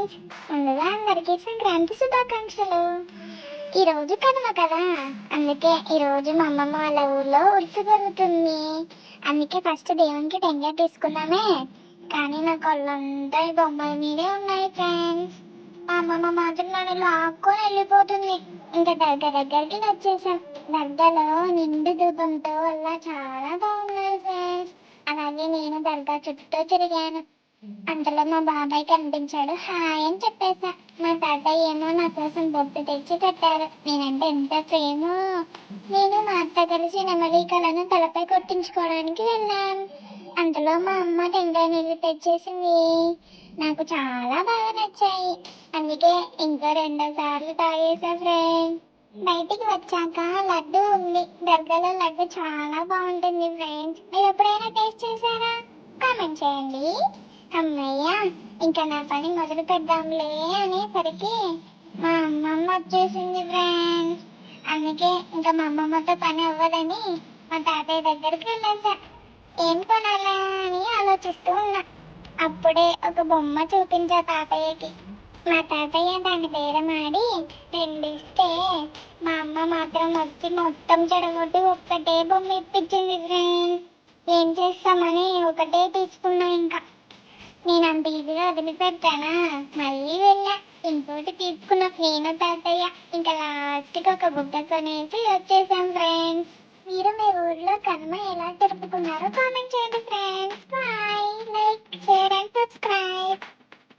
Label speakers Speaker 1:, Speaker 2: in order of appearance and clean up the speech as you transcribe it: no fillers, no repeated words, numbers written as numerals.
Speaker 1: Friends, ముందుగా అందరికీ సంక్రాంతి శుభాకాంక్షలు. ఈరోజు కనుమ కదా, అందుకే ఈరోజు మా అమ్మమ్మ వాళ్ళ ఊర్లో ఉరుసు జరుగుతుంది. అందుకే ఫస్ట్ దేవునికి టెంకాయ తీసుకున్నామే, కానీ నా కళ్ళంతా ఈ బొమ్మల మీదే ఉన్నాయి ఫ్రెండ్స్. మా అమ్మమ్మ మాత్రం నన్ను లాక్కొని వెళ్ళిపోతుంది. ఇంకా దగ్గరికి వచ్చేసాం. దర్గాలో నిండు ధూపంతో వల్ల చాలా బాగున్నాయి ఫ్రెండ్స్. అలాగే నేను దర్గా చుట్టూ తిరిగాను. అంతలో మా బాబాయ్ కనిపించాడు. హాయ్ అని చెప్పేసా. మా తాతయ్య ఏమో నా కోసం బొట్టు తెచ్చి పెట్టారు. నేనంటే ఎంత ప్రేమో. నేను మా అత్త కలిసి నెమలి కళను తలపై కొట్టించుకోవడానికి వెళ్ళాను. అంతలో మా అమ్మ టెంకాయ నీళ్ళు తెచ్చేసింది. నాకు చాలా బాగా నచ్చాయి. అందుకే ఇంకా 2 సార్లు తాగేసా ఫ్రెండ్. బయటికి వచ్చాక లడ్డు ఉంది. దర్గాలో లడ్డు చాలా బాగుంటుంది ఫ్రెండ్స్. మీరు ఎప్పుడైనా టేస్ట్ చేశారా? కామెంట్ చేయండి. అమ్మయ్య, ఇంకా నా పని మొదలు పెద్దాంలే అనేసరికి మా అమ్మమ్మ వచ్చేసింది ఫ్రెండ్స్. అందుకే ఇంకా మా అమ్మమ్మతో పని అవ్వదని మా తాతయ్య దగ్గరికి వెళ్ళేసా. ఏం కొనాలా అని ఆలోచిస్తూ ఉన్నా. అప్పుడే ఒక బొమ్మ చూపించా తాతయ్యకి. మా తాతయ్య దాన్ని బేరమాడి 2 ఇస్తే మా అమ్మ మాత్రం వచ్చి మొత్తం చెడగొట్టి ఒక్కటే బొమ్మ ఇప్పించింది ఫ్రెండ్స్. ఏం చేస్తామని ఒకటే తీసుకున్నా. ఇంకా నేను అంత ఈజీగా వదిలిపెట్టానా? మళ్ళీ వెళ్ళా. ఇంకోటి తీసుకున్న నేను తాతయ్య. ఇంకా లాస్ట్కి ఒక బుట్ట కొనేసి వచ్చేసాం ఫ్రెండ్స్. మీరు మీ ఊర్లో కనుమ ఎలా జరుపుకున్నారో కామెంట్ చేయండి friends. Bye. Like, share and subscribe.